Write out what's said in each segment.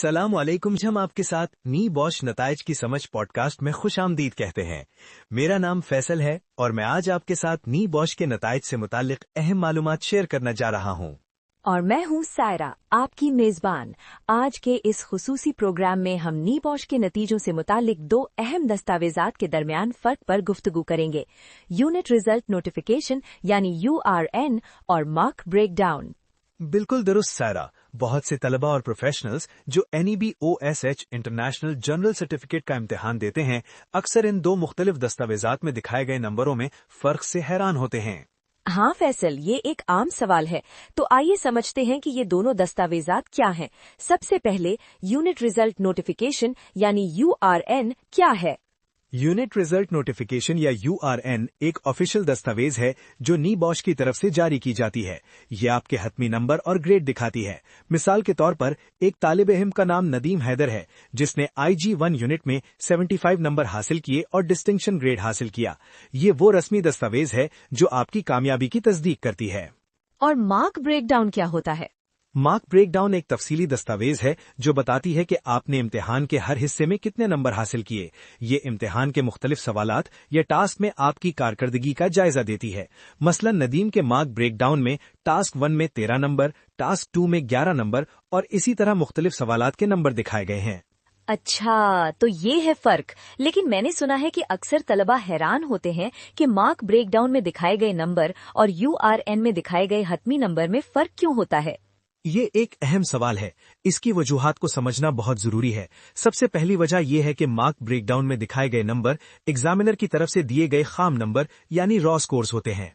सलाम अलैकुम। हम आपके साथ नी बॉश नताइज की समझ पॉडकास्ट में खुश आमदीद कहते हैं। मेरा नाम फैसल है और मैं आज आपके साथ नी बॉश के नताइज से मुतालिक अहम मालूमात शेयर करना जा रहा हूँ। और मैं हूँ सायरा, आपकी मेजबान। आज के इस खुसूसी प्रोग्राम में हम नी बॉश के नतीजों से मुतालिक दो अहम दस्तावेजात के दरमियान फर्क पर गुफ्तगू करेंगे। यूनिट रिजल्ट नोटिफिकेशन यानी URN और मार्क ब्रेकडाउन। बिल्कुल दुरुस्त सायरा। बहुत से तलबा और प्रोफेशनल्स जो NEB OSH international general certificate का इम्तिहान देते हैं, अक्सर इन दो मुख्तलिफ दस्तावेजात में दिखाए गए नंबरों में फर्क से हैरान होते हैं। हाँ फैसल, ये एक आम सवाल है, तो आइए समझते हैं कि ये दोनों दस्तावेजात क्या हैं। सबसे पहले यूनिट रिजल्ट नोटिफिकेशन यानी URN क्या है? यूनिट रिजल्ट नोटिफिकेशन या URN एक ऑफिशियल दस्तावेज है जो नी बॉश की तरफ से जारी की जाती है। ये आपके हतमी नंबर और ग्रेड दिखाती है। मिसाल के तौर पर एक तालिब इल्म का नाम नदीम हैदर है जिसने IG1 यूनिट में 75 नंबर हासिल किए और डिस्टिंक्शन ग्रेड हासिल किया। ये वो रस्मी दस्तावेज है जो आपकी कामयाबी की तस्दीक करती है। और मार्क ब्रेकडाउन क्या होता है? मार्क ब्रेकडाउन एक तफसीली दस्तावेज है जो बताती है कि आपने इम्तिहान के हर हिस्से में कितने नंबर हासिल किए। ये इम्तिहान के मुख्तलिफ सवालात या टास्क में आपकी कारकर्दगी का जायजा देती है। मसलन नदीम के मार्क ब्रेकडाउन में टास्क 1 में 13 नंबर, टास्क 2 में 11 नंबर और इसी तरह मुख्तलिफ सवालात के नंबर दिखाए गए हैं। अच्छा, तो ये है फर्क। लेकिन मैंने सुना है कि अक्सर तलबा हैरान होते हैं कि मार्क ब्रेकडाउन में दिखाए गए नंबर और URN में दिखाए गए हतमी नंबर में फर्क क्यों होता है? ये एक अहम सवाल है। इसकी वजूहात को समझना बहुत जरूरी है। सबसे पहली वजह यह है कि मार्क ब्रेकडाउन में दिखाए गए नंबर एग्जामिनर की तरफ से दिए गए खाम नंबर यानी रॉ स्कोर्स होते हैं।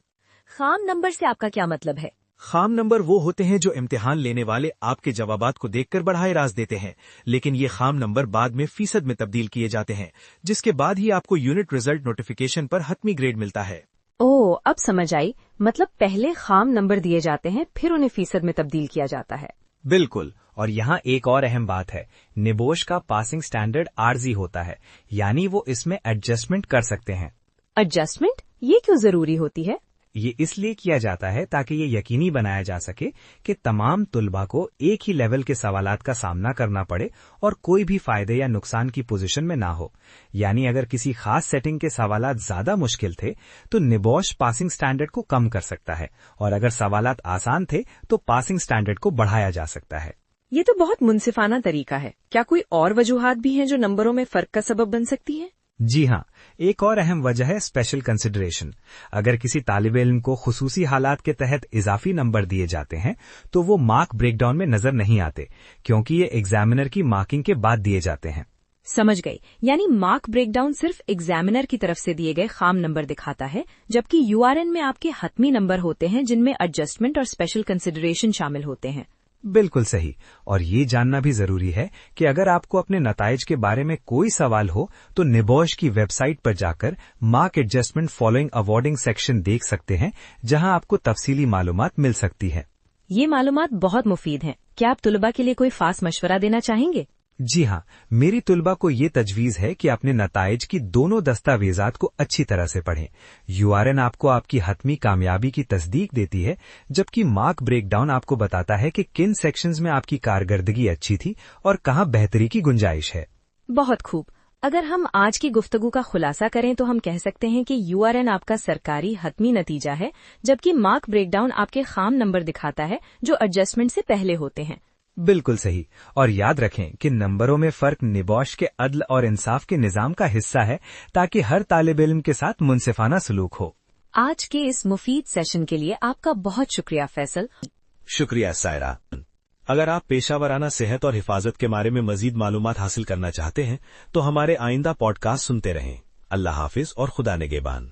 खाम नंबर से आपका क्या मतलब है? खाम नंबर वो होते हैं जो इम्तिहान लेने वाले आपके जवाबात को देखकर बढ़ाए राज देते हैं, लेकिन ये खाम नंबर बाद में फीसद में तब्दील किए जाते हैं, जिसके बाद ही आपको यूनिट रिजल्ट नोटिफिकेशन पर हतमी ग्रेड मिलता है। ओह, अब समझ आई। मतलब पहले खाम नंबर दिए जाते हैं, फिर उन्हें फीसद में तब्दील किया जाता है। बिल्कुल। और यहाँ एक और अहम बात है, निबोश का पासिंग स्टैंडर्ड आर्जी होता है, यानी वो इसमें एडजस्टमेंट कर सकते हैं। एडजस्टमेंट ये क्यों जरूरी होती है? ये इसलिए किया जाता है ताकि ये यकीनी बनाया जा सके कि तमाम तुलबा को एक ही लेवल के सवालात का सामना करना पड़े और कोई भी फायदे या नुकसान की पोजीशन में ना हो। यानी अगर किसी खास सेटिंग के सवालात ज्यादा मुश्किल थे तो निबोश पासिंग स्टैंडर्ड को कम कर सकता है, और अगर सवालात आसान थे तो पासिंग स्टैंडर्ड को बढ़ाया जा सकता है। ये तो बहुत मुनसिफाना तरीका है। क्या कोई और वजूहात भी हैं जो नंबरों में फर्क का सबब बन सकती हैं? जी हाँ, एक और अहम वजह है स्पेशल कंसिडरेशन। अगर किसी तालिब इल्म को खुसूसी हालात के तहत इजाफी नंबर दिए जाते हैं तो वो मार्क ब्रेकडाउन में नजर नहीं आते, क्योंकि ये एग्जामिनर की मार्किंग के बाद दिए जाते हैं। समझ गई। यानी मार्क ब्रेकडाउन सिर्फ एग्जामिनर की तरफ से दिए गए खाम नंबर दिखाता है, जबकि URN में आपके हतमी नंबर होते हैं जिनमें एडजस्टमेंट और स्पेशल कंसिडरेशन शामिल होते हैं। बिल्कुल सही। और ये जानना भी जरूरी है कि अगर आपको अपने नताइज के बारे में कोई सवाल हो तो निबोश की वेबसाइट पर जाकर mark adjustment following awarding section देख सकते हैं, जहां आपको तफसीली मालूमात मिल सकती है। ये मालूमात बहुत मुफीद हैं। क्या आप तुलबा के लिए कोई खास मशवरा देना चाहेंगे? जी हाँ, मेरी तुलबा को ये तजवीज है कि अपने नताइज की दोनों दस्तावेजात को अच्छी तरह से पढ़ें। URN आपको आपकी हतमी कामयाबी की तस्दीक देती है, जबकि मार्क ब्रेकडाउन आपको बताता है कि किन सेक्शंस में आपकी कारकर्दगी अच्छी थी और कहाँ बेहतरी की गुंजाइश है। बहुत खूब। अगर हम आज की गुफ्तगू का खुलासा करें तो हम कह सकते हैं कि URN आपका सरकारी हतमी नतीजा है, जबकि मार्क ब्रेकडाउन आपके खाम नंबर दिखाता है जो एडजस्टमेंट से पहले होते हैं। बिल्कुल सही। और याद रखें कि नंबरों में फर्क निबोश के अदल और इंसाफ के निजाम का हिस्सा है, ताकि हर तालिब इल्म के साथ मुनसिफाना सलूक हो। आज के इस मुफीद सेशन के लिए आपका बहुत शुक्रिया फैसल। शुक्रिया सायरा। अगर आप पेशावराना सेहत और हिफाजत के बारे में मजीद मालूमात हासिल करना चाहते हैं तो हमारे आइंदा पॉडकास्ट सुनते रहें। अल्लाह हाफिज और खुदा निगहबान।